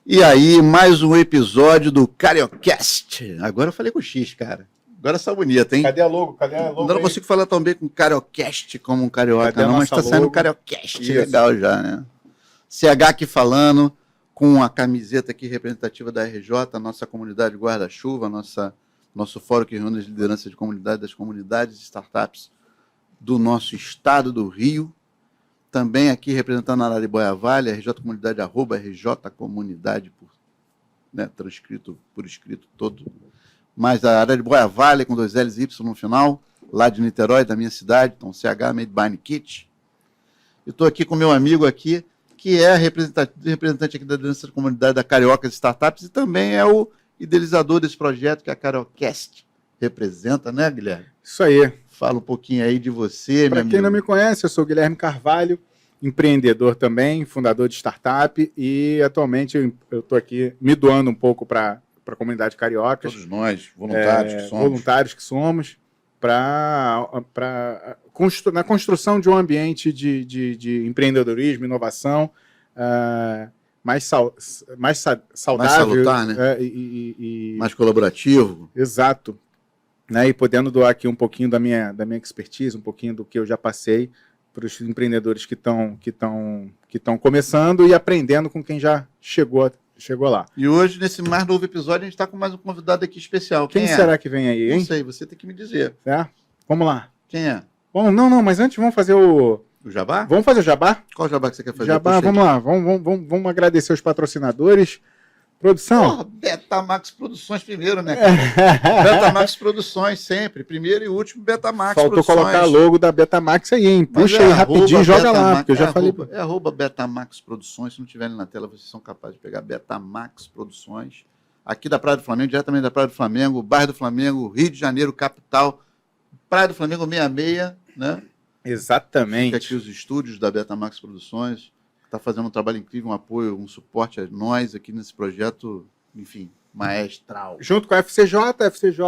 E aí, mais um episódio do Cariocast. Agora eu falei com o X, cara. Agora essa bonita, hein? Cadê a logo? Não consigo falar tão bem com Cariocast como um carioca, Cadê não, mas tá saindo Cariocast. Legal já, né? CH aqui falando, com a camiseta aqui representativa da RJ, a nossa comunidade guarda-chuva, nosso fórum que reúne as lideranças de comunidade das comunidades e startups do nosso estado do Rio. Também aqui representando a Araribóia Vale, RJ Comunidade, @RJ Comunidade, transcrito por escrito todo. Mas a Araribóia Vale, com 2 L's e Y no final, lá de Niterói, da minha cidade, então CH Made by Kit. Eu estou aqui com meu amigo aqui, que é representante aqui da liderança da comunidade da Cariocas Startups e também é o idealizador desse projeto que a Cariocast representa, né, Guilherme? Isso aí. Fala um pouquinho aí de você, Para quem não me conhece, eu sou o Guilherme Carvalho, empreendedor também, fundador de startup, e atualmente eu estou aqui me doando um pouco para a comunidade Cariocas. Todos nós, voluntários que somos. Na construção de um ambiente de empreendedorismo, inovação, mais saudável. Mais salutar, né? Mais colaborativo. Exato. Né, e podendo doar aqui um pouquinho da minha expertise, um pouquinho do que eu já passei para os empreendedores que estão começando e aprendendo com quem já chegou lá. E hoje, nesse mais novo episódio, a gente está com mais um convidado aqui especial. Quem será que vem aí, hein? Não sei, você tem que me dizer. É? Vamos lá. Quem é? Bom, não, mas antes vamos fazer o jabá? Vamos fazer o jabá? Qual jabá que você quer fazer? Jabá, vamos lá. Vamos agradecer os patrocinadores. Produção? Betamax Produções primeiro, né? Betamax Produções sempre. Primeiro e último, Betamax Faltou Produções. Faltou colocar logo da Betamax aí, hein? Puxa aí rapidinho e joga lá, porque eu já falei. É @Betamax Produções. Se não tiverem na tela, vocês são capazes de pegar Betamax Produções. Aqui da Praia do Flamengo, diretamente da Praia do Flamengo, bairro do Flamengo, Rio de Janeiro, capital. Praia do Flamengo 66, né? Exatamente. Fica aqui os estúdios da Betamax Produções. Está fazendo um trabalho incrível, um apoio, um suporte a nós aqui nesse projeto, enfim, maestral. Junto com a FCJ FCJ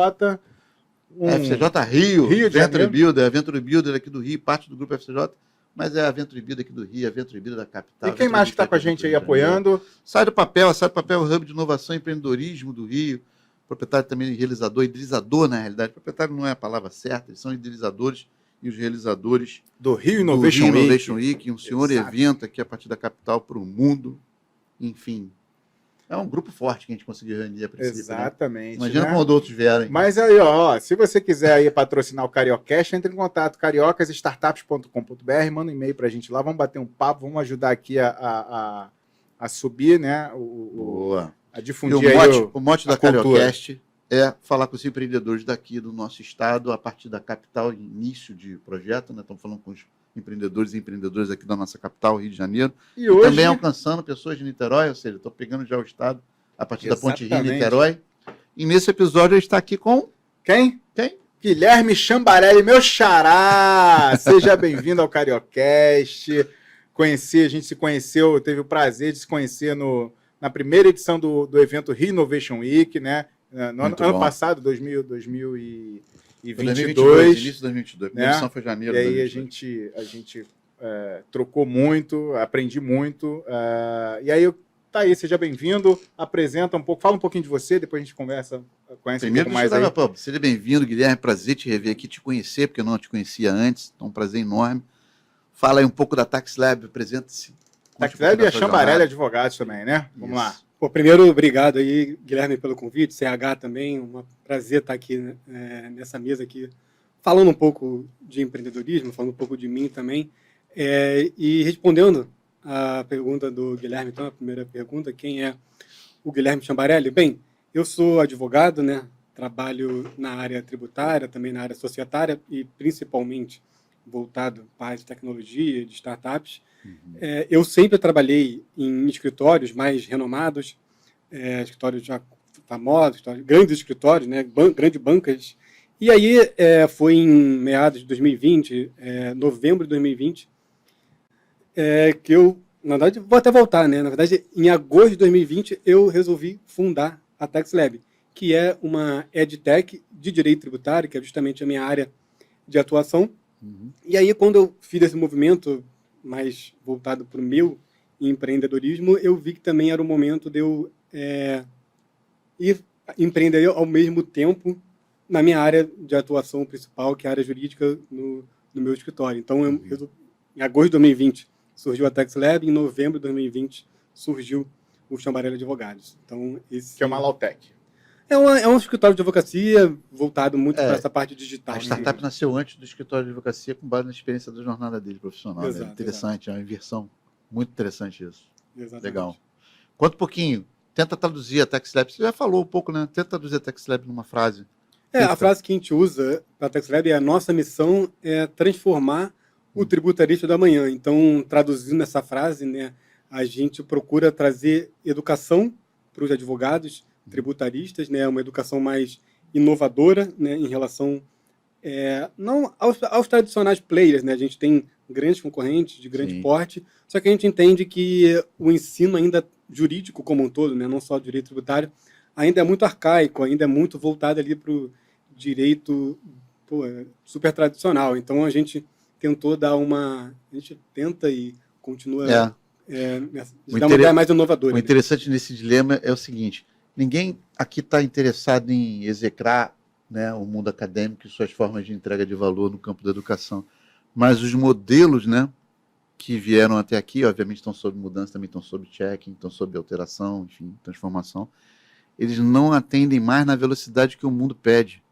Rio de Venture Builder, a Venture Builder aqui do Rio, parte do grupo FCJ, mas é a Venture Builder aqui do Rio, a Venture Builder da capital. E quem mais que está com a gente aí apoiando? Sai do Papel, Hub de Inovação e Empreendedorismo do Rio, proprietário também realizador, idealizador na realidade, proprietário não é a palavra certa, eles são idealizadores e os realizadores do Rio Innovation Week, um senhor evento aqui a partir da capital para o mundo. Enfim, é um grupo forte que a gente conseguiu reunir a princípio. Exatamente. Né? Imagina quando outros vierem. Mas aí, ó, se você quiser aí patrocinar o Cariocast, entre em contato, cariocasestartups.com.br, manda um e-mail para a gente lá, vamos bater um papo, vamos ajudar aqui a subir, né, a difundir o mote da Cariocast é falar com os empreendedores daqui do nosso estado, a partir da capital, início de projeto, né? Estamos falando com os empreendedores e empreendedoras aqui da nossa capital, Rio de Janeiro, e hoje também alcançando pessoas de Niterói, ou seja, estou pegando já o estado a partir da Ponte Rio Niterói. E nesse episódio a gente está aqui com... Quem? Guilherme Chambarelli, meu xará! Seja bem-vindo ao Cariocast. A gente se conheceu, teve o prazer de se conhecer na primeira edição do evento Rio Innovation Week, né? No ano passado, 2022. Início de 2022. A primeira edição foi janeiro. E aí a gente trocou muito, aprendi muito. E aí, tá aí, seja bem-vindo, apresenta um pouco, fala um pouquinho de você, depois a gente conhece primeiro, um pouco mais aí. Seja bem-vindo, Guilherme, prazer te rever aqui, te conhecer, porque eu não te conhecia antes, então um prazer enorme. Fala aí um pouco da TaxLab, apresenta-se. TaxLab e a Chambarelli Advogados também, né? Vamos lá. Pô, primeiro, obrigado aí, Guilherme, pelo convite, CH também, um prazer estar aqui nessa mesa aqui, falando um pouco de empreendedorismo, falando um pouco de mim também, e respondendo a pergunta do Guilherme, então, a primeira pergunta, quem é o Guilherme Chambarelli? Bem, eu sou advogado, né, trabalho na área tributária, também na área societária e principalmente voltado para a área de tecnologia, de startups. Eu sempre trabalhei em escritórios mais renomados, escritórios já famosos, grandes escritórios, né, grandes bancas. E aí foi em meados de 2020, novembro de 2020, que eu, na verdade, vou até voltar, né? Na verdade, em agosto de 2020, eu resolvi fundar a TaxLab, que é uma EdTech de direito tributário, que é justamente a minha área de atuação. E aí, quando eu fiz esse movimento mais voltado para o meu em empreendedorismo, eu vi que também era o momento de eu ir empreender ao mesmo tempo na minha área de atuação principal, que é a área jurídica no meu escritório. Então, em agosto de 2020 surgiu a TexLab, em novembro de 2020 surgiu o Chambarelli Advogados. Então, Que é uma Lautec. É um escritório de advocacia voltado muito para essa parte digital. A startup nasceu antes do escritório de advocacia com base na experiência da jornada dele profissional. Exato, né? Interessante, é uma inversão. Muito interessante isso. Exatamente. Legal. Conta um pouquinho. Tenta traduzir a TexLab. Você já falou um pouco, né? Tenta traduzir a TexLab numa frase. A frase que a gente usa para a TexLab é: a nossa missão é transformar o tributarista da manhã. Então, traduzindo essa frase, né, a gente procura trazer educação para os advogados tributaristas, né, uma educação mais inovadora, né, em relação não aos tradicionais players, né? A gente tem grandes concorrentes de grande porte, só que a gente entende que o ensino ainda jurídico como um todo, né, não só o direito tributário, ainda é muito arcaico, ainda é muito voltado ali para o direito super tradicional. Então a gente tentou dar a gente tenta e continua dar uma ideia mais inovadora. O interessante nesse dilema é o seguinte: ninguém aqui está interessado em execrar, né, o mundo acadêmico e suas formas de entrega de valor no campo da educação, mas os modelos, né, que vieram até aqui, obviamente estão sob mudança, também estão sob checking, estão sob alteração, enfim, transformação. Eles não atendem mais na velocidade que o mundo pede.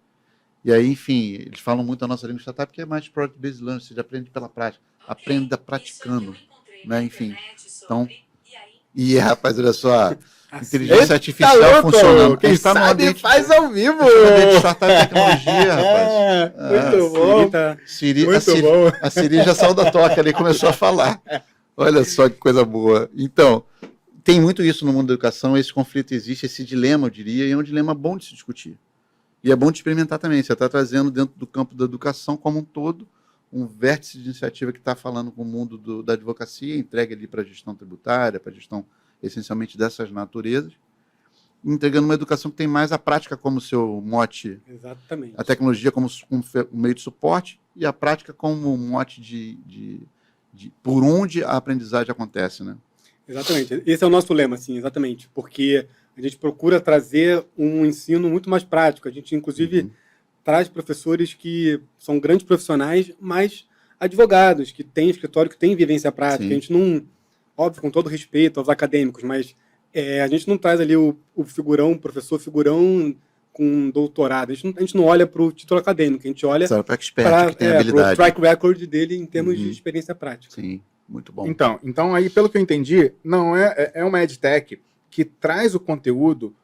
E aí, enfim, eles falam muito a nossa língua startup, que é mais project-based learning, você aprende pela prática, aprenda praticando, né, enfim. Então, rapaz, olha só, inteligência artificial funcionando. Quem sabe faz ao vivo. Startup e tecnologia, rapaz. Muito bom. A Siri já saiu da toca ali e começou a falar. Olha só que coisa boa. Então, tem muito isso no mundo da educação, esse conflito existe, esse dilema, eu diria, e é um dilema bom de se discutir. E é bom de experimentar também. Você está trazendo dentro do campo da educação como um todo um vértice de iniciativa que está falando com o mundo da advocacia, entregue ali para a gestão tributária, para a gestão essencialmente dessas naturezas, entregando uma educação que tem mais a prática como seu mote. Exatamente. A tecnologia como um meio de suporte e a prática como um mote de por onde a aprendizagem acontece, né? Exatamente. Esse é o nosso lema, assim, exatamente, porque a gente procura trazer um ensino muito mais prático. A gente, inclusive, traz professores que são grandes profissionais, mas advogados, que têm escritório, que têm vivência prática. Sim. A gente não, óbvio, com todo respeito aos acadêmicos, mas a gente não traz ali o figurão, o professor figurão com doutorado. A gente não olha para o título acadêmico, a gente olha para o track record dele em termos de experiência prática. Sim, muito bom. Então aí, pelo que eu entendi, não é uma edtech que traz o conteúdo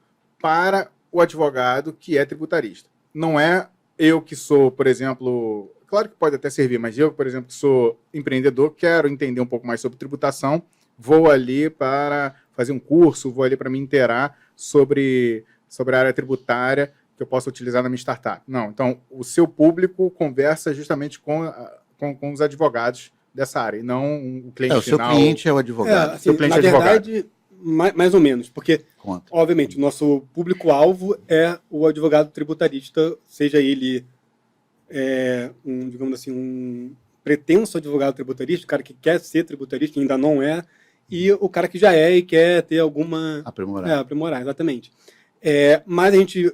para o advogado que é tributarista. Não é eu que sou, por exemplo, claro que pode até servir, mas eu, por exemplo, que sou empreendedor, quero entender um pouco mais sobre tributação, vou ali para fazer um curso, vou ali para me inteirar sobre a área tributária que eu possa utilizar na minha startup. Não, então o seu público conversa justamente com os advogados dessa área, e não o cliente final. O seu cliente é o advogado. Assim, na verdade, mais ou menos, porque, obviamente, o nosso público-alvo é o advogado tributarista, seja ele digamos assim, um pretenso advogado tributarista, o cara que quer ser tributarista, que ainda não é, e o cara que já é e quer ter alguma... Aprimorar, exatamente. Mas a gente,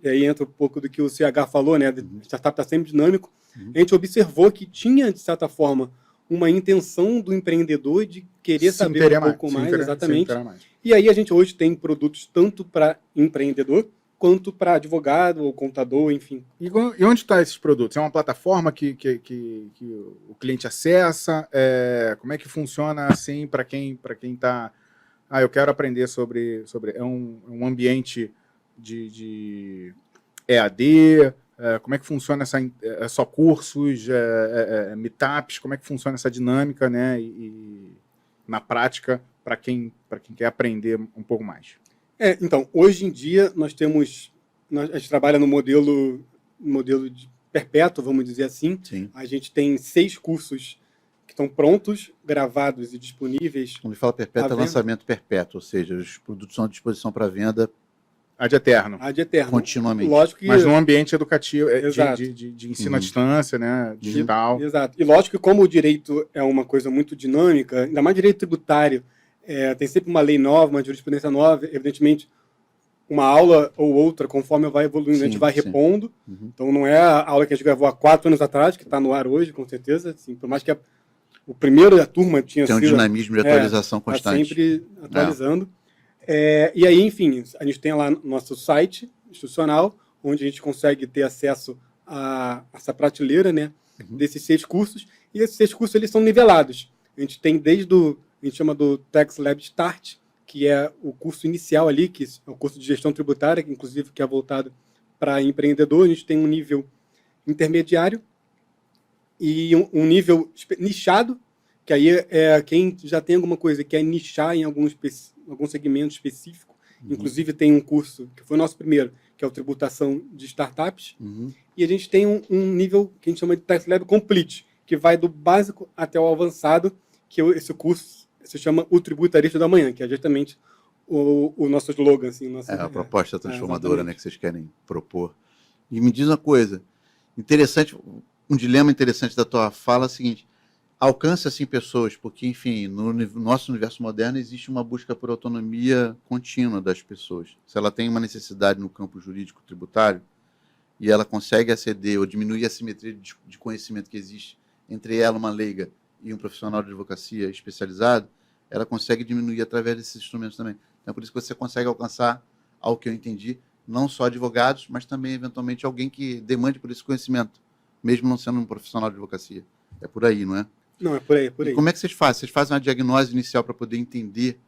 aí entra um pouco do que o CH falou, né? A startup está sempre dinâmico. A gente observou que tinha, de certa forma, uma intenção do empreendedor de querer saber um pouco mais, exatamente. E aí a gente hoje tem produtos tanto para empreendedor quanto para advogado ou contador, enfim. E onde estão esses produtos? É uma plataforma que o cliente acessa? Como é que funciona assim para quem está... eu quero aprender sobre é um ambiente de EAD, como é que funciona só cursos, meetups, como é que funciona essa dinâmica, né? E na prática, para quem quer aprender um pouco mais. Então, hoje em dia, a gente trabalha no modelo de perpétuo, vamos dizer assim. Sim. A gente tem 6 cursos que estão prontos, gravados e disponíveis. Quando fala perpétuo, é lançamento perpétuo, ou seja, os produtos são à disposição para venda ad eterno. Continuamente. Lógico que... Mas num ambiente educativo, de ensino à distância, né, digital. Exato. E lógico que como o direito é uma coisa muito dinâmica, ainda mais direito tributário, tem sempre uma lei nova, uma jurisprudência nova, evidentemente, uma aula ou outra, conforme vai evoluindo, a gente vai repondo. Então, não é a aula que a gente gravou há 4 anos atrás, que está no ar hoje, com certeza. Assim, por mais que o primeiro da turma tinha sido... Tem um dinamismo de atualização tá constante. Sempre atualizando. E aí, enfim, a gente tem lá nosso site institucional, onde a gente consegue ter acesso a essa prateleira, né, desses 6 cursos. E esses 6 cursos, eles são nivelados. A gente tem desde a gente chama do Tax Lab Start, que é o curso inicial ali, que é o curso de gestão tributária, que inclusive que é voltado para empreendedor. A gente tem um nível intermediário e um nível nichado, que aí é quem já tem alguma coisa que quer nichar em algum segmento específico. Inclusive tem um curso, que foi o nosso primeiro, que é o Tributação de Startups. E a gente tem um nível que a gente chama de Tax Lab Complete, que vai do básico até o avançado, que esse curso se chama O Tributarista da Manhã, que é justamente o nosso slogan. Assim, a proposta transformadora, né, que vocês querem propor. E me diz uma coisa, interessante, um dilema interessante da tua fala é o seguinte: alcança assim pessoas, porque, enfim, no nosso universo moderno existe uma busca por autonomia contínua das pessoas. Se ela tem uma necessidade no campo jurídico tributário e ela consegue aceder ou diminuir a simetria de conhecimento que existe entre ela, uma leiga, e um profissional de advocacia especializado, ela consegue diminuir através desses instrumentos também. Então, é por isso que você consegue alcançar, ao que eu entendi, não só advogados, mas também, eventualmente, alguém que demande por esse conhecimento, mesmo não sendo um profissional de advocacia. É por aí, não é? Não, é por aí, é por aí. E como é que vocês fazem? Vocês fazem uma diagnose inicial para poder entender,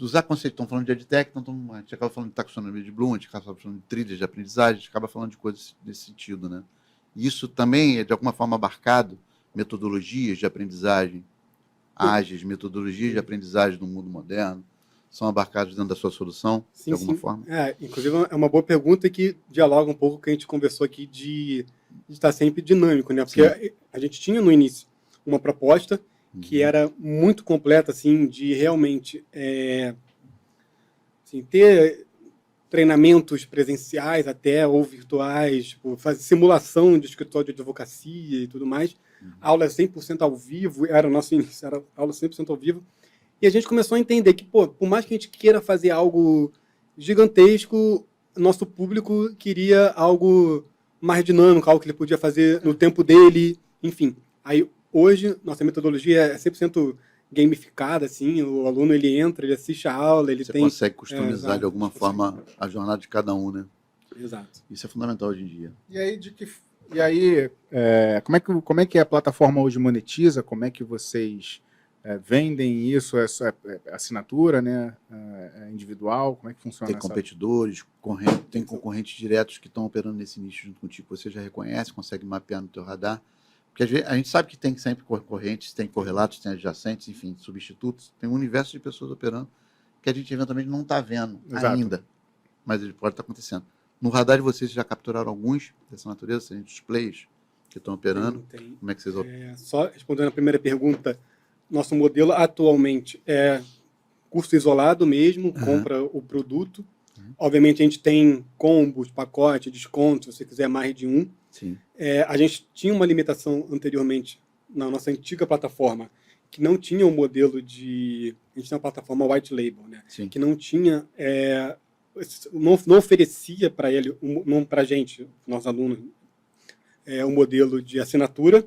usar conceito. Estão falando de EdTech, a gente acaba falando de taxonomia de Bloom, a gente acaba falando de trilhas de aprendizagem, a gente acaba falando de coisas desse sentido, né? E isso também é, de alguma forma, abarcado, metodologias de aprendizagem ágeis, metodologias de aprendizagem no mundo moderno, são abarcados dentro da sua solução, de alguma forma? Inclusive, é uma boa pergunta que dialoga um pouco com o que a gente conversou aqui de estar sempre dinâmico, né? Porque a gente tinha no início uma proposta que era muito completa, assim, de realmente assim, ter treinamentos presenciais até, ou virtuais, tipo, fazer simulação de escritório de advocacia e tudo mais. Aula 100% ao vivo, era o nosso início, era aula 100% ao vivo. E a gente começou a entender que, por mais que a gente queira fazer algo gigantesco, nosso público queria algo mais dinâmico, algo que ele podia fazer no tempo dele, enfim. Aí, hoje, nossa metodologia é 100% gamificada, assim, o aluno, ele entra, ele assiste a aula, ele Você tem... consegue customizar de alguma forma a jornada de cada um, né? Exato. Isso é fundamental hoje em dia. E aí, como é que a plataforma hoje monetiza? Como é que vocês vendem isso? É assinatura, né? É individual? Como é que funciona? Tem competidores, tem concorrentes diretos que estão operando nesse nicho junto contigo. Você já reconhece, consegue mapear no teu radar? Porque às vezes, a gente sabe que tem sempre concorrentes, tem correlatos, tem adjacentes, enfim, substitutos. Tem um universo de pessoas operando que a gente eventualmente não está vendo ainda, mas ele pode estar acontecendo. No radar de vocês já capturaram alguns dessa natureza? Tem displays que estão operando? Tem. Como é que vocês operam? Só respondendo a primeira pergunta, nosso modelo atualmente é custo isolado mesmo, compra o produto. Obviamente a gente tem combos, pacote, desconto, se você quiser mais de um. Sim. A gente tinha uma limitação anteriormente na nossa antiga plataforma, que não tinha um modelo de... A gente tem uma plataforma white label, né? Sim. Que não tinha... não oferecia para ele, não para a gente, nossos alunos, um modelo de assinatura.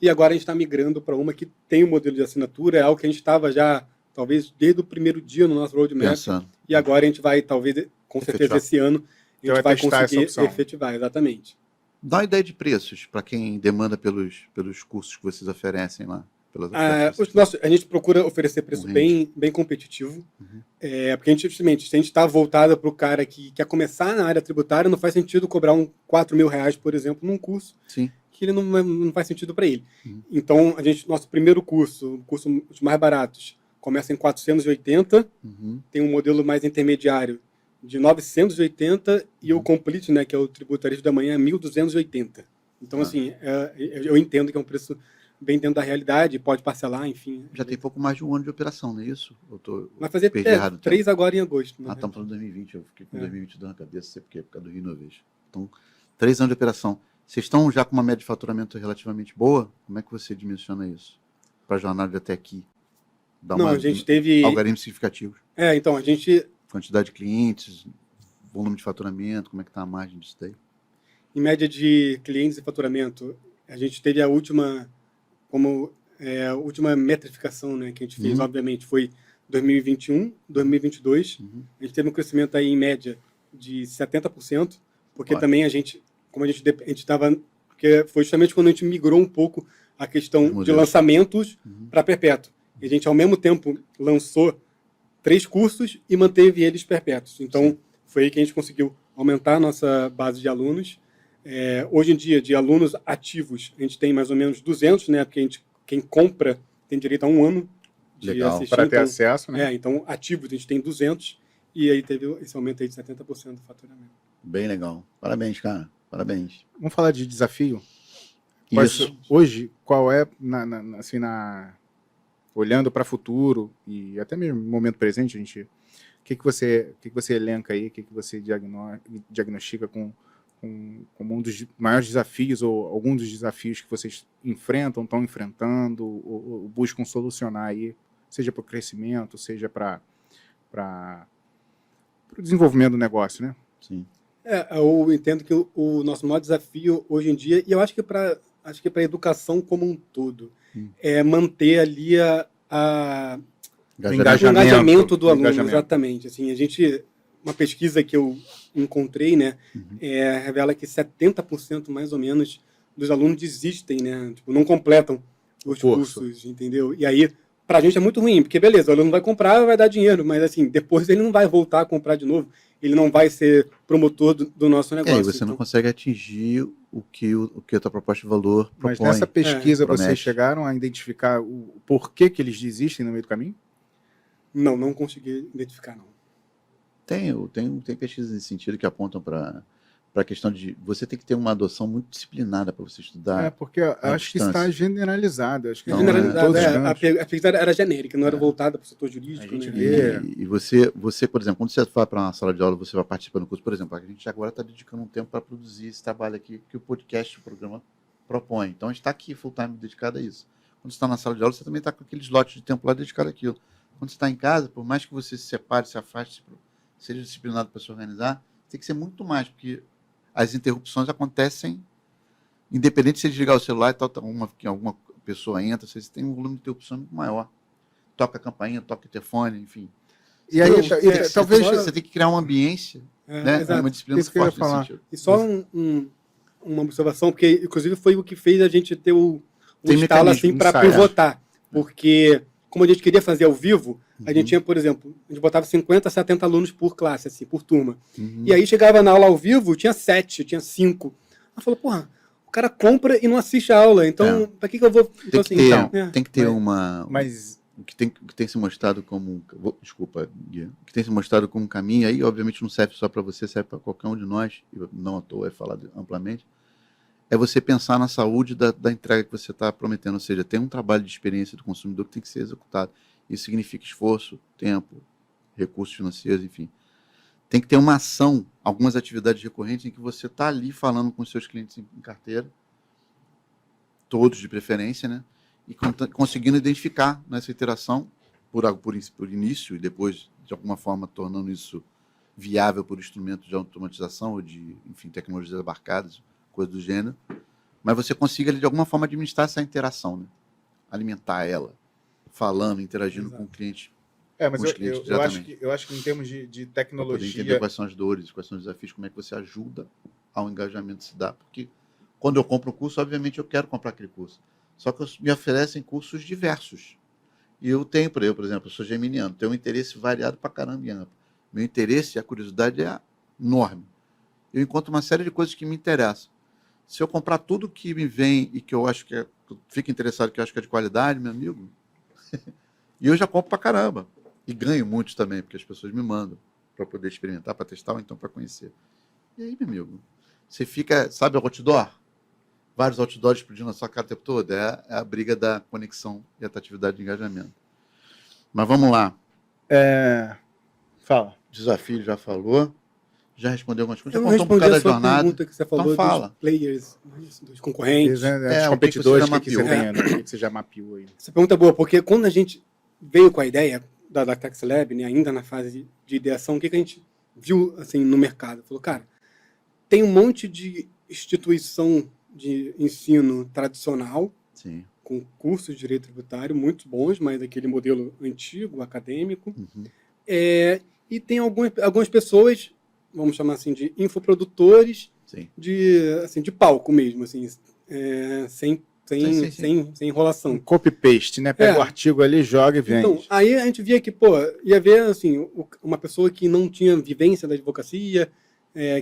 E agora a gente está migrando para uma que tem um modelo de assinatura, é algo que a gente estava já, talvez, desde o primeiro dia no nosso roadmap. Pensando. E agora a gente vai, talvez, com certeza, esse ano, a gente vai conseguir efetivar, exatamente. Dá uma ideia de preços para quem demanda pelos cursos que vocês oferecem lá. A gente procura oferecer preço bem competitivo, porque a gente, justamente, se a gente está voltado para o cara que quer começar na área tributária, não faz sentido cobrar R$4.000, por exemplo, num curso. Sim. Que ele não faz sentido para ele. Então, nosso primeiro curso, os mais baratos, começa em 480, tem um modelo mais intermediário de 980 e o Complete, né, que é o tributarista da manhã, 1.280. Então, assim, eu entendo que é um preço bem dentro da realidade, pode parcelar, enfim. Já tem pouco mais de um ano de operação, não é isso? Vai fazer 3 agora em agosto. Né? Estamos falando de 2020, eu fiquei com 2022 na cabeça, sei por causa do Rio Innovation. Então, 3 anos de operação. Vocês estão já com uma média de faturamento relativamente boa? Como é que você dimensiona isso para a jornada de até aqui? Dá Não, uma a gente teve... algarismos significativos. Então, a gente, Quantidade de clientes, volume de faturamento, como é que está a margem disso daí? em média de clientes e faturamento, a gente teve a última, a última metrificação, né, que a gente fez, obviamente, foi 2021, 2022. A gente teve um crescimento aí, em média, de 70%, porque Ótimo. também a gente, como a gente estava... Porque foi justamente quando a gente migrou um pouco a questão de lançamentos para perpétuo. E a gente, ao mesmo tempo, lançou 3 cursos e manteve eles perpétuos. Então, foi aí que a gente conseguiu aumentar a nossa base de alunos. Hoje em dia, de alunos ativos, a gente tem mais ou menos 200, né? Porque quem compra tem direito a 1 ano de Legal. assistir. Para ter acesso, né? Então, ativos, a gente tem 200. E aí teve esse aumento aí de 70% do faturamento. Bem legal. Parabéns, cara. Parabéns. Vamos falar de desafio? Isso. Hoje, qual é, olhando para o futuro e até mesmo no momento presente, o que você elenca aí, o que você diagnostica como um dos maiores desafios ou algum dos desafios que vocês enfrentam, estão enfrentando ou buscam solucionar aí, seja para o crescimento, seja para o desenvolvimento do negócio, né? Sim. Eu entendo que o nosso maior desafio hoje em dia, e eu acho que para a educação como um todo, é manter ali o engajamento do aluno. Exatamente. Assim, uma pesquisa que eu encontrei, né, revela que 70% mais ou menos dos alunos desistem, né, tipo, não completam os cursos, entendeu? E aí, pra gente é muito ruim, porque beleza, o aluno vai comprar, vai dar dinheiro, mas assim, depois ele não vai voltar a comprar de novo, ele não vai ser promotor do nosso negócio. E você não consegue atingir o que a tua proposta de valor propõe. Mas nessa pesquisa vocês chegaram a identificar o porquê que eles desistem no meio do caminho? Não consegui identificar, não. Tem pesquisas nesse sentido que apontam para a questão de você tem que ter uma adoção muito disciplinada para você estudar. Porque eu acho que está generalizado. Acho que a pesquisa era genérica, não era voltada para o setor jurídico. E você, por exemplo, quando você vai para uma sala de aula, você vai participar do curso, por exemplo, a gente agora está dedicando um tempo para produzir esse trabalho aqui que o podcast, o programa, propõe. Então, a gente está aqui full time dedicado a isso. Quando você está na sala de aula, você também está com aquele slot de tempo lá dedicado àquilo. Quando você está em casa, por mais que você se separe, se afaste, seja disciplinado para se organizar, tem que ser muito mais, porque as interrupções acontecem, independente de você desligar o celular e tal, alguma pessoa entra, você tem um volume de interrupção muito maior. Toca a campainha, toca o telefone, enfim. E aí, talvez você tem que criar uma ambiência, né? Uma disciplina isso forte nesse sentido. E só uma observação, porque inclusive foi o que fez a gente ter o estalo assim para pivotar. Porque, como a gente queria fazer ao vivo, a gente tinha, por exemplo, a gente botava 50, 70 alunos por classe, assim, por turma. E aí chegava na aula ao vivo, tinha 7, tinha 5. Ela falou, porra, o cara compra e não assiste a aula, então para que eu vou... Então, tem que ter uma... Mas o que tem se mostrado como... Desculpa, Gui. O que tem se mostrado como caminho, aí obviamente não serve só para você, serve para qualquer um de nós, não à toa é falado amplamente, é você pensar na saúde da entrega que você está prometendo, ou seja, tem um trabalho de experiência do consumidor que tem que ser executado. Isso significa esforço, tempo, recursos financeiros, enfim. Tem que ter uma ação, algumas atividades recorrentes em que você está ali falando com os seus clientes em carteira, todos de preferência, né? E conseguindo identificar nessa interação, por início, e depois, de alguma forma, tornando isso viável por instrumento de automatização ou de, enfim, tecnologias abarcadas, coisa do gênero, mas você consiga, de alguma forma, administrar essa interação, né? Alimentar ela, falando, interagindo com o cliente. Mas eu acho que em termos de tecnologia... Para poder entender quais são as dores, quais são os desafios, como é que você ajuda ao engajamento se dar. Porque quando eu compro um curso, obviamente eu quero comprar aquele curso. Só que me oferecem cursos diversos. E eu tenho, por exemplo, eu sou geminiano, tenho um interesse variado para caramba em amplo. Meu interesse e a curiosidade é enorme. Eu encontro uma série de coisas que me interessam. Se eu comprar tudo que me vem e que eu acho que fico interessado, que eu acho que é de qualidade, meu amigo, e eu já compro pra caramba. E ganho muitos também, porque as pessoas me mandam para poder experimentar, para testar ou então para conhecer. E aí, meu amigo, você fica, sabe, outdoor? Vários outdoors explodindo na sua cara o tempo todo. É a briga da conexão e atratividade de engajamento. Mas vamos lá. Fala. Desafio, já falou. Já respondeu algumas coisas. Eu não respondi a sua jornada. pergunta que você falou Então fala. dos players, dos concorrentes. Dos competidores, que você já mapeou aí. Essa pergunta é boa, porque quando a gente veio com a ideia da Tax Lab, né, ainda na fase de ideação, o que a gente viu assim, no mercado? Falou, cara, tem um monte de instituição de ensino tradicional, Sim. com cursos de direito tributário muito bons, mas aquele modelo antigo, acadêmico. Uhum. E tem algumas pessoas, vamos chamar assim, de infoprodutores, Sim. de palco mesmo, assim, sem enrolação. Um copy-paste, né? Pega o artigo ali, joga e vende. Então, aí a gente via que, pô, ia ver, assim, uma pessoa que não tinha vivência da advocacia,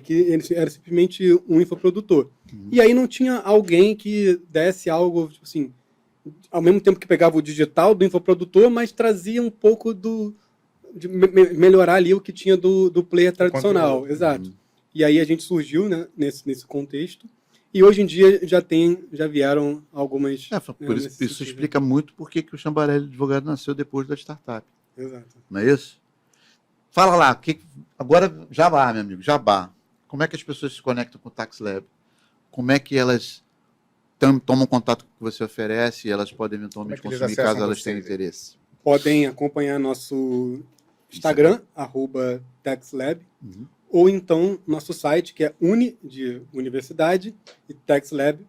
que ele era simplesmente um infoprodutor. Uhum. E aí não tinha alguém que desse algo, tipo assim, ao mesmo tempo que pegava o digital do infoprodutor, mas trazia um pouco de melhorar ali o que tinha do player tradicional. Conteúdo. Exato. Uhum. E aí a gente surgiu, né, nesse contexto. E hoje em dia já vieram algumas... Por isso explica muito por que o Chambarelli Advogado nasceu depois da startup. Exato. Não é isso? Fala lá, agora jabá, meu amigo, jabá. Como é que as pessoas se conectam com o Tax Lab? Como é que elas tomam contato com o que você oferece e elas podem eventualmente consumir caso elas tenham interesse? Podem acompanhar nosso Instagram, @TaxLab, ou então nosso site, que é de universidade, e taxlab.com.br.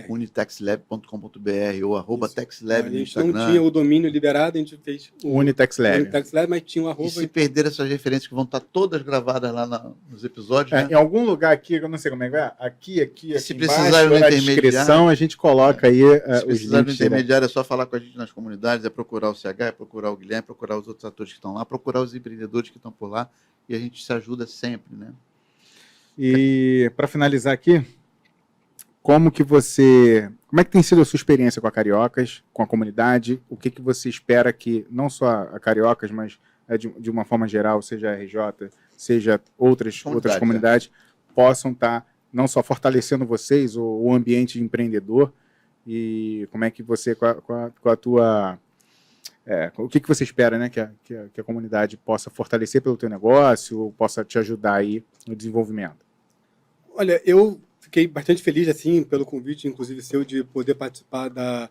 Unitaxlab.com.br ou @taxlab A no gente Instagram. não tinha o domínio liberado, a gente fez o Unitaxlab, mas tinha o E se perder essas referências que vão estar todas gravadas lá nos episódios, né? Em algum lugar aqui, eu não sei como é que é, aqui se embaixo, precisar na na descrição, a gente coloca aí se os precisar do links. intermediário, é só falar com a gente nas comunidades, é procurar o CH, é procurar o Guilherme, é procurar os outros atores que estão lá, procurar os empreendedores que estão por lá, e a gente se ajuda sempre, né? E para finalizar aqui, como é que tem sido a sua experiência com a Cariocas, com a comunidade? O que você espera que, não só a Cariocas, mas de uma forma geral, seja a RJ, seja outras comunidades, possam estar não só fortalecendo vocês, o ambiente empreendedor, e como é que você, com a tua... o que você espera, né, que a comunidade possa fortalecer pelo teu negócio, possa te ajudar aí no desenvolvimento? Olha, eu fiquei bastante feliz, assim, pelo convite, inclusive seu, de poder participar da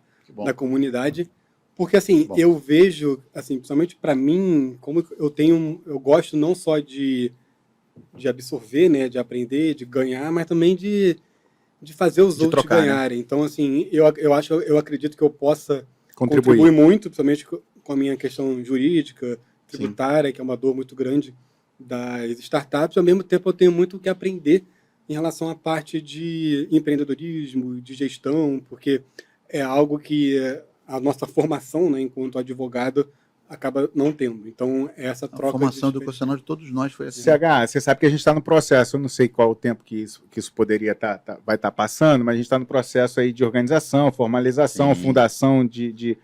comunidade, porque, assim, eu vejo, assim, principalmente para mim, como eu gosto não só de absorver, né, de aprender, de ganhar, mas também de fazer os outros trocar, ganharem. Né? Então, assim, eu acredito que eu possa contribuir muito, principalmente com a minha questão jurídica, tributária, que é uma dor muito grande das startups. Ao mesmo tempo, eu tenho muito o que aprender em relação à parte de empreendedorismo, de gestão, porque é algo que a nossa formação, né, enquanto advogado, acaba não tendo. Então, essa troca... A formação educacional de todos nós foi assim. CH, você sabe que a gente está no processo, eu não sei qual o tempo que isso poderia vai estar passando, mas a gente está no processo aí de organização, formalização, fundação de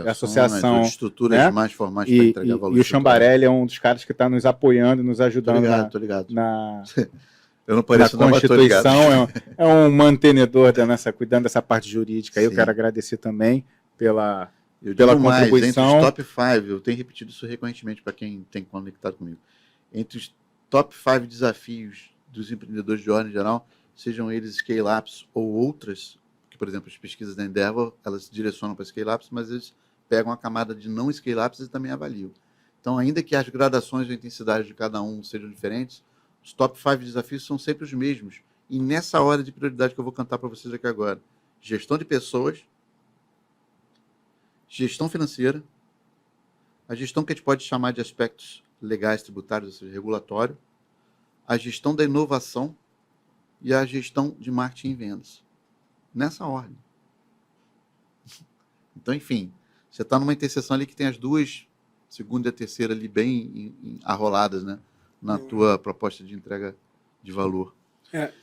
associação, de estruturas mais formais para entregar valor. E o Chambarelli é um dos caras que está nos apoiando, nos ajudando tô ligado. na eu não pareço na Constituição, é um mantenedor cuidando dessa parte jurídica. Aí eu quero agradecer também pela contribuição. Entre os top 5, eu tenho repetido isso recorrentemente para quem tem conectado comigo. Entre os top 5 desafios dos empreendedores de ordem geral, sejam eles scale-ups ou outras, que, por exemplo, as pesquisas da Endeavor, elas se direcionam para scale-ups, mas eles pegam a camada de não scale-ups e também avaliam. Então, ainda que as gradações de intensidade de cada um sejam diferentes, os top 5 desafios são sempre os mesmos. E nessa hora de prioridade que eu vou cantar para vocês aqui agora. Gestão de pessoas, gestão financeira, a gestão que a gente pode chamar de aspectos legais, tributários, ou seja, regulatório, a gestão da inovação e a gestão de marketing e vendas. Nessa ordem. Então, enfim, você está numa interseção ali que tem as duas, segunda e a terceira ali bem arroladas, né? Na tua proposta de entrega de valor.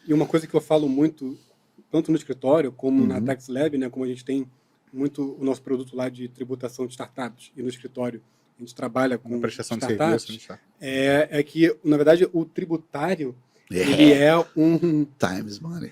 E uma coisa que eu falo muito, tanto no escritório como na Tax Lab, né, como a gente tem muito o nosso produto lá de tributação de startups, e no escritório a gente trabalha com prestação startups, de serviço, é que, na verdade, o tributário, ele é um... Time is money.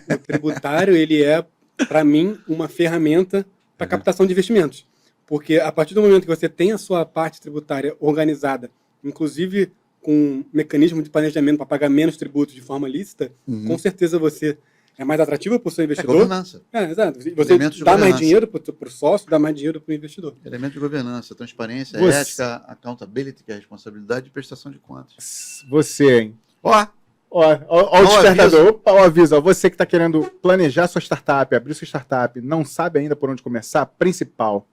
O tributário, ele é, para mim, uma ferramenta para captação de investimentos. Porque a partir do momento que você tem a sua parte tributária organizada, inclusive com um mecanismo de planejamento para pagar menos tributos de forma lícita, com certeza você é mais atrativa para o seu É investidor. governança. Exato. Você Elementos de dá mais governança. dinheiro para o sócio, dá mais dinheiro para o investidor. Elemento de governança, transparência, Você- ética, accountability, que é a responsabilidade e prestação de contas. Você, hein? Ó, Ó o despertador. Opa, ó, aviso. Ó, você que está querendo planejar sua startup, abrir sua startup, não sabe ainda por onde começar, principal,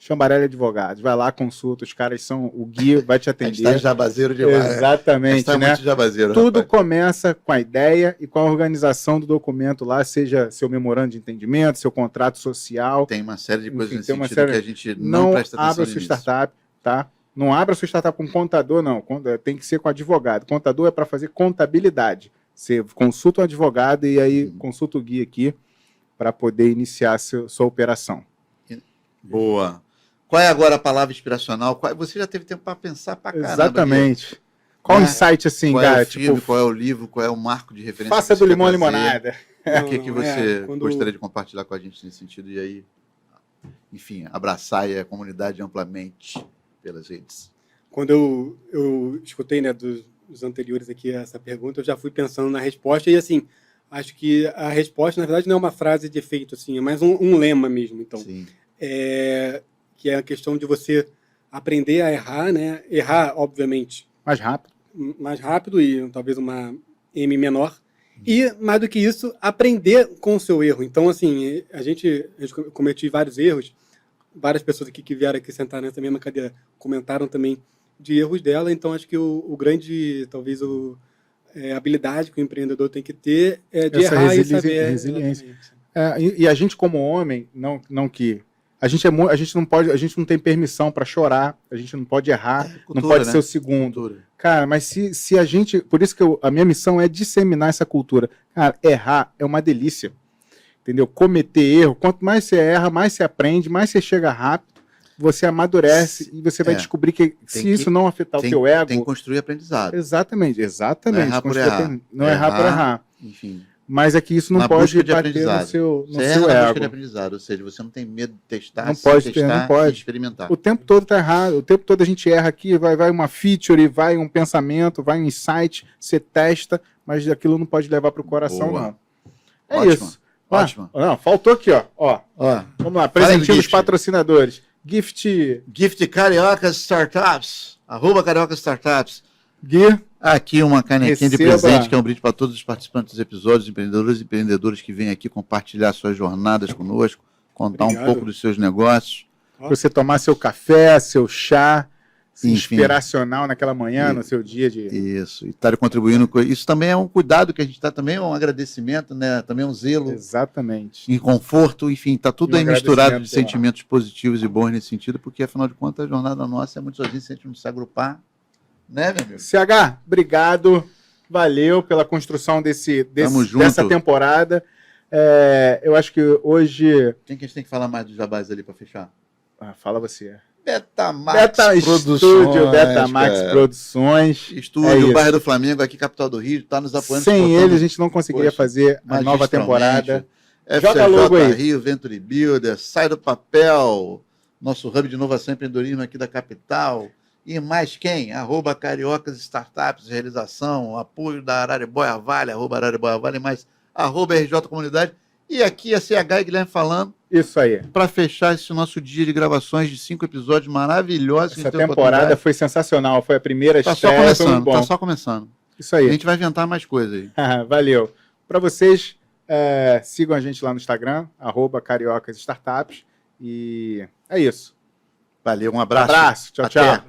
Chambarelli Advogados. Vai lá, consulta, os caras são... O Gui vai te a gente atender. tá jabazeiro demais. A Exatamente, gente tá né? muito jabazeiro, Tudo rapaz. começa com a ideia e com a organização do documento lá, seja seu memorando de entendimento, seu contrato social. Tem uma série de coisas Enfim, nesse tem uma sentido série- que a gente não Não presta atenção abra no sua início. startup, tá? Não abra sua startup com contador, não. Tem que ser com advogado. Contador é para fazer contabilidade. Você consulta um advogado e aí consulta o Gui aqui para poder iniciar sua operação. Boa. Qual é agora a palavra inspiracional? Você já teve tempo para pensar pra caramba. Exatamente. Qual É. insight assim, Qual é cara? o filme, Tipo, qual é o livro, qual é o marco de referência? faça que do você limão quer trazer? limonada. O que, que você quando- gostaria de compartilhar com a gente nesse sentido? E aí, enfim, abraçar aí a comunidade amplamente pelas redes. Quando eu escutei, né, dos anteriores aqui essa pergunta, eu já fui pensando na resposta e, assim, acho que a resposta, na verdade, não é uma frase de efeito, assim, é mais um lema mesmo, então. Sim. Que é a questão de você aprender a errar, né? Errar, obviamente, Mais rápido. mais rápido e talvez uma M menor. E, mais do que isso, aprender com o seu erro. Então, assim, a gente cometi vários erros. Várias pessoas aqui que vieram aqui sentar nessa mesma cadeira comentaram também de erros dela. Então, acho que o grande, talvez, a habilidade que o empreendedor tem que ter é de Essa errar e saber. resiliência. Exatamente. E a gente como homem, não que a gente não pode, a gente não tem permissão para chorar, a gente não pode errar, cultura, não pode né? ser o segundo. Cultura. Cara, mas se a gente, por isso que a minha missão é disseminar essa cultura. Cara, errar é uma delícia. Entendeu? Cometer erro, quanto mais você erra, mais você aprende, mais você chega rápido, você amadurece e você vai descobrir que se que- isso não afetar o teu ego, Tem que construir aprendizado. exatamente. Não errar por errar. Não errar por errar. Enfim. Mas é que isso não Na pode busca de bater aprendizado. no seu Você erra na busca de ego. aprendizado, ou seja, você não tem medo de testar, Não se pode ter, testar não pode. e experimentar. O tempo todo tá errado, o tempo todo a gente erra aqui, vai uma feature, vai um pensamento, vai um insight, você testa, mas aquilo não pode levar para o coração, Boa. não. É Ótimo. isso. Ótimo. Não, faltou aqui, ó. Ó, Vamos lá, Fala presentinho aí, dos gift. patrocinadores. Gift Gift Cariocas Startups, @Cariocas Startups. Gui, Aqui uma canequinha de Receba. presente, que é um brinde para todos os participantes dos episódios, empreendedores e empreendedodoras que vêm aqui compartilhar suas jornadas conosco, contar Obrigado. um pouco dos seus negócios. pra você tomar seu café, seu chá, Enfim. inspiracional naquela manhã, E- no seu dia de... Isso, e estar contribuindo com isso também é um cuidado que a gente está, também é um agradecimento, né? Também é um zelo, Exatamente. em conforto, enfim, está tudo E um aí misturado de agradecimento, sentimentos positivos e bons nesse sentido, porque afinal de contas a jornada nossa é muito sozinha, se a gente não se agrupar, né, meu amigo? CH, obrigado. Valeu pela construção Tamo junto. dessa temporada. Eu acho que hoje... Quem que a gente tem que falar mais dos jabás ali para fechar? fala você. Betamax Beta Estúdio, Betamax cara. Produções. Estúdio, isso. bairro do Flamengo, aqui capital do Rio, está nos apoiando. Sem exportando ele, a gente não conseguiria Poxa, fazer a nova magistralmente. temporada. FCJ Joga logo aí. Rio, Venture Builder, Sai do Papel, nosso hub de inovação e empreendedorismo aqui da capital. E mais quem? @Cariocas Startups, realização, apoio da Araribóia Vale, @Araribóia Vale, mais @RJ Comunidade. E aqui a CH e Guilherme falando, Isso aí. para fechar esse nosso dia de gravações de 5 episódios maravilhosos. que a Essa gente teve temporada oportunidade. foi sensacional. Foi a primeira Tá só estreia. Foi muito começando, bom. tá só começando. Isso A aí. gente vai inventar mais coisa aí. Valeu. Para vocês, sigam a gente lá no Instagram, @Cariocas Startups. E é isso. Valeu, um abraço. Abraço. Tchau, Até. tchau.